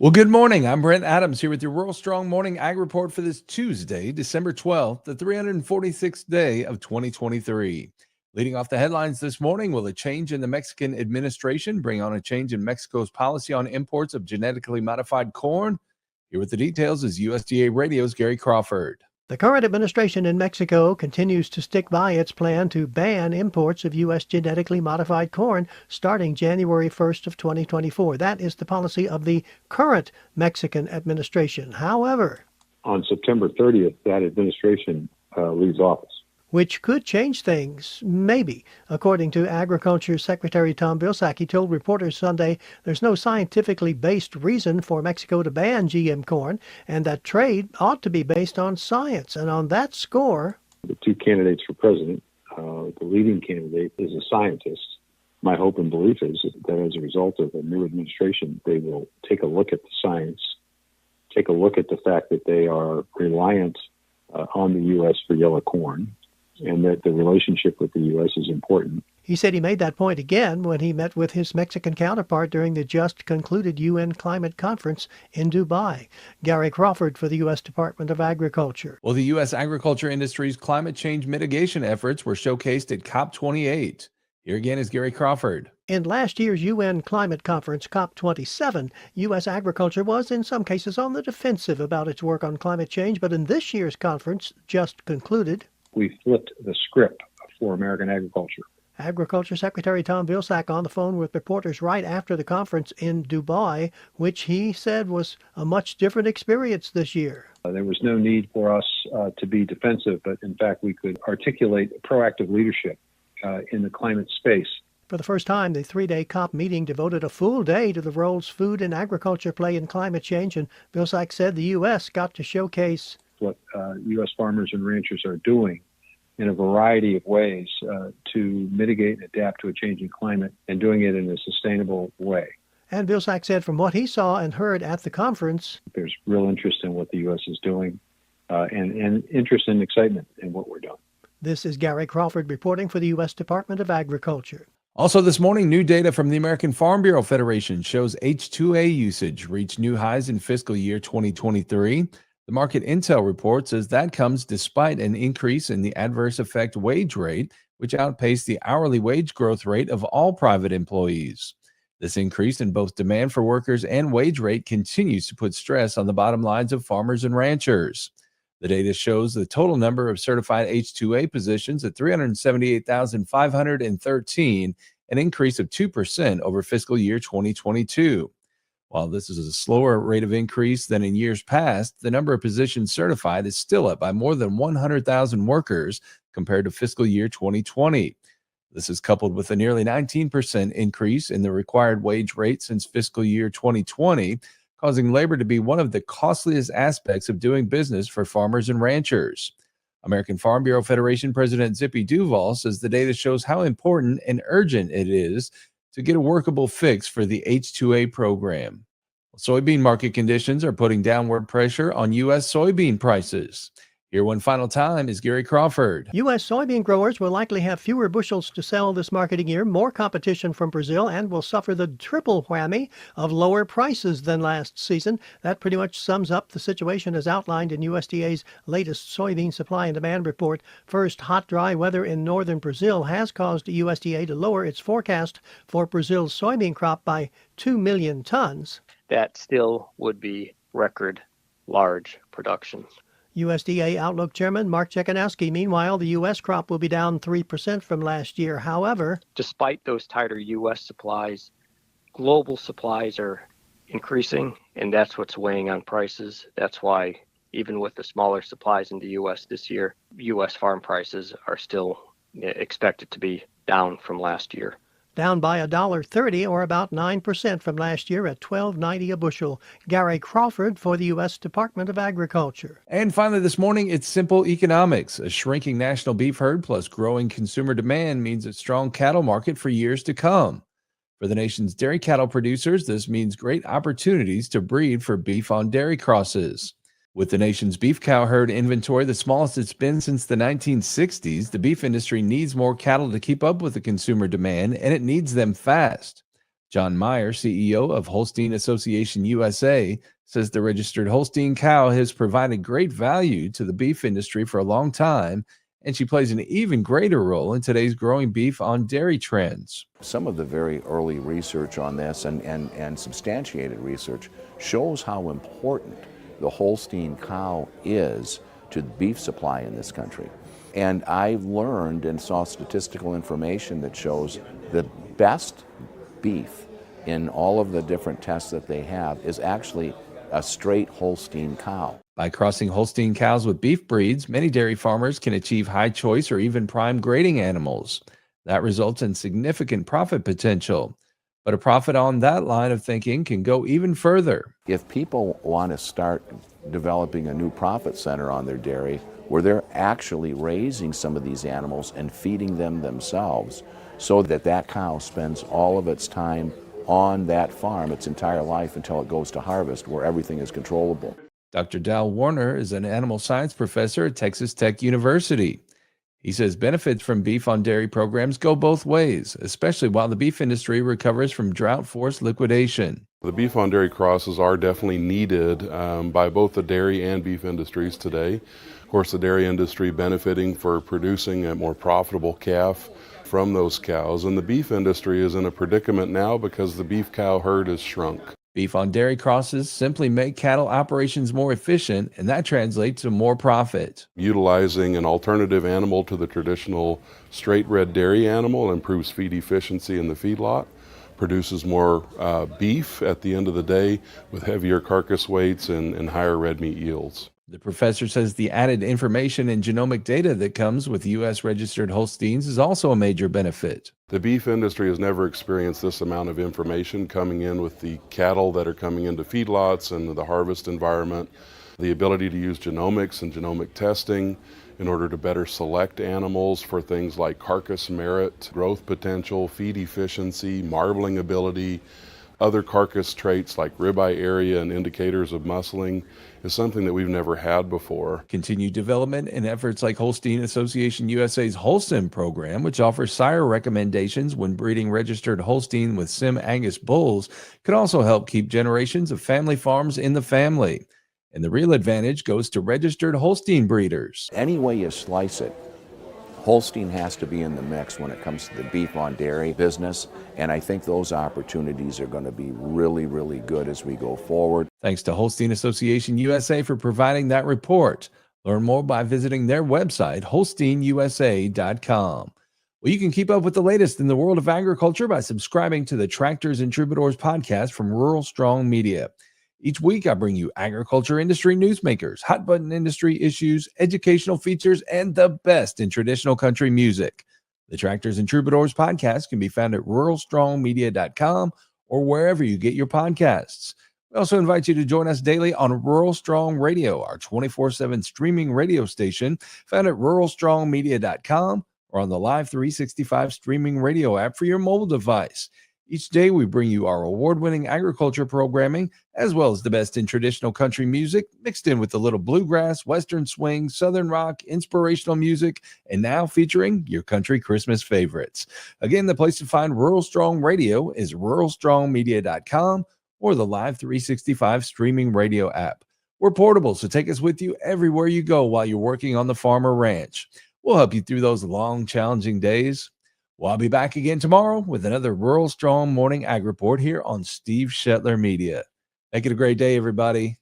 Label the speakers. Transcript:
Speaker 1: Well, good morning. I'm Brent Adams here with your Rural Strong Morning Ag Report for this Tuesday, December 12th, the 346th day of 2023. Leading off the headlines this morning, will a change in the Mexican administration bring on a change in Mexico's policy on imports of genetically modified corn? Here with the details is USDA Radio's Gary Crawford.
Speaker 2: The current administration in Mexico continues to stick by its plan to ban imports of U.S. genetically modified corn starting January 1st of 2024. That is the policy of the current Mexican administration. However,
Speaker 3: on September 30th, that administration leaves office.
Speaker 2: Which could change things, maybe. According to Agriculture Secretary Tom Vilsack, he told reporters Sunday there's no scientifically based reason for Mexico to ban GM corn, and that trade ought to be based on science. And on that score,
Speaker 3: the two candidates for president, the leading candidate is a scientist. My hope and belief is that as a result of a new administration, they will take a look at the science, take a look at the fact that they are reliant on the U.S. for yellow corn, and that the relationship with the U.S. is important.
Speaker 2: He said he made that point again when he met with his Mexican counterpart during the just concluded UN Climate Conference in Dubai. Gary Crawford for the U.S. Department of Agriculture.
Speaker 1: Well, the U.S. agriculture industry's climate change mitigation efforts were showcased at COP28. Here again is Gary Crawford.
Speaker 2: In last year's UN Climate Conference, COP27, U.S. agriculture was in some cases on the defensive about its work on climate change, but in this year's conference, just concluded,
Speaker 3: we flipped the script for American agriculture.
Speaker 2: Agriculture Secretary Tom Vilsack on the phone with reporters right after the conference in Dubai, which he said was a much different experience this year.
Speaker 3: There was no need for us to be defensive, but in fact we could articulate proactive leadership in the climate space.
Speaker 2: For the first time, the three-day COP meeting devoted a full day to the roles food and agriculture play in climate change, and Vilsack said the U.S. got to showcase
Speaker 3: what U.S. farmers and ranchers are doing in a variety of ways to mitigate and adapt to a changing climate, and doing it in a sustainable way.
Speaker 2: And Vilsack said from what he saw and heard at the conference,
Speaker 3: there's real interest in what the U.S. is doing and interest and excitement in what we're doing.
Speaker 2: This is Gary Crawford reporting for the U.S. Department of Agriculture.
Speaker 1: Also this morning, new data from the American Farm Bureau Federation shows H-2A usage reached new highs in fiscal year 2023. The market intel report says that comes despite an increase in the adverse effect wage rate, which outpaced the hourly wage growth rate of all private employees. This increase in both demand for workers and wage rate continues to put stress on the bottom lines of farmers and ranchers. The data shows the total number of certified H-2A positions at 378,513, an increase of 2% over fiscal year 2022. While this is a slower rate of increase than in years past, the number of positions certified is still up by more than 100,000 workers compared to fiscal year 2020. This is coupled with a nearly 19% increase in the required wage rate since fiscal year 2020, causing labor to be one of the costliest aspects of doing business for farmers and ranchers. American Farm Bureau Federation President Zippy Duval says the data shows how important and urgent it is to get a workable fix for the H-2A program. Soybean market conditions are putting downward pressure on U.S. soybean prices. Here one final time is Gary Crawford.
Speaker 2: U.S. soybean growers will likely have fewer bushels to sell this marketing year, more competition from Brazil, and will suffer the triple whammy of lower prices than last season. That pretty much sums up the situation as outlined in USDA's latest soybean supply and demand report. First, hot, dry weather in northern Brazil has caused USDA to lower its forecast for Brazil's soybean crop by 2 million tons.
Speaker 4: That still would be record large production.
Speaker 2: USDA Outlook Chairman Mark Chekhanowski. Meanwhile, the U.S. crop will be down 3% from last year. However,
Speaker 4: despite those tighter U.S. supplies, global supplies are increasing, and that's what's weighing on prices. That's why even with the smaller supplies in the U.S. this year, U.S. farm prices are still expected to be down from last year.
Speaker 2: Down by $1.30 or about 9% from last year at $12.90 a bushel. Gary Crawford for the U.S. Department of Agriculture.
Speaker 1: And finally this morning, it's simple economics. A shrinking national beef herd plus growing consumer demand means a strong cattle market for years to come. For the nation's dairy cattle producers, this means great opportunities to breed for beef on dairy crosses. With the nation's beef cow herd inventory the smallest it's been since the 1960s, the beef industry needs more cattle to keep up with the consumer demand, and it needs them fast. John Meyer, CEO of Holstein Association USA, says the registered Holstein cow has provided great value to the beef industry for a long time, and she plays an even greater role in today's growing beef on dairy trends.
Speaker 5: Some of the very early research on this and substantiated research shows how important the Holstein cow is to the beef supply in this country. And I've learned and saw statistical information that shows the best beef in all of the different tests that they have is actually a straight Holstein cow.
Speaker 1: By crossing Holstein cows with beef breeds, many dairy farmers can achieve high choice or even prime grading animals. That results in significant profit potential. But a profit on that line of thinking can go even further.
Speaker 5: If people want to start developing a new profit center on their dairy, where they're actually raising some of these animals and feeding them themselves, so that that cow spends all of its time on that farm its entire life until it goes to harvest, where everything is controllable.
Speaker 1: Dr. Dal Warner is an animal science professor at Texas Tech University. He says benefits from beef on dairy programs go both ways, especially while the beef industry recovers from drought-forced liquidation.
Speaker 6: The beef on dairy crosses are definitely needed by both the dairy and beef industries today. Of course, the dairy industry benefiting for producing a more profitable calf from those cows, and the beef industry is in a predicament now because the beef cow herd has shrunk.
Speaker 1: Beef on dairy crosses simply make cattle operations more efficient, and that translates to more profit.
Speaker 6: Utilizing an alternative animal to the traditional straight-bred dairy animal improves feed efficiency in the feedlot, produces more beef at the end of the day with heavier carcass weights and higher red meat yields.
Speaker 1: The professor says the added information and genomic data that comes with U.S. registered Holsteins is also a major benefit.
Speaker 6: The beef industry has never experienced this amount of information coming in with the cattle that are coming into feedlots and the harvest environment. The ability to use genomics and genomic testing in order to better select animals for things like carcass merit, growth potential, feed efficiency, marbling ability, other carcass traits like ribeye area and indicators of muscling is something that we've never had before.
Speaker 1: Continued development and efforts like Holstein Association USA's Holston program, which offers sire recommendations when breeding registered Holstein with Sim Angus bulls, could also help keep generations of family farms in the family. And the real advantage goes to registered Holstein breeders.
Speaker 5: Any way you slice it, Holstein has to be in the mix when it comes to the beef on dairy business, and I think those opportunities are going to be really, really good as we go forward.
Speaker 1: Thanks to Holstein Association USA for providing that report. Learn more by visiting their website, holsteinusa.com. Well, you can keep up with the latest in the world of agriculture by subscribing to the Tractors and Troubadours podcast from Rural Strong Media. Each week, I bring you agriculture industry newsmakers, hot button industry issues, educational features, and the best in traditional country music. The Tractors and Troubadours podcast can be found at ruralstrongmedia.com or wherever you get your podcasts. We also invite you to join us daily on Rural Strong Radio, our 24/7 streaming radio station found at ruralstrongmedia.com or on the Live 365 streaming radio app for your mobile device. Each day, we bring you our award-winning agriculture programming, as well as the best in traditional country music, mixed in with a little bluegrass, western swing, southern rock, inspirational music, and now featuring your country Christmas favorites. Again, the place to find Rural Strong Radio is ruralstrongmedia.com or the Live 365 streaming radio app. We're portable, so take us with you everywhere you go while you're working on the farm or ranch. We'll help you through those long, challenging days. Well, I'll be back again tomorrow with another Rural Strong Morning Ag Report here on Steve Shetler Media. Make it a great day, everybody.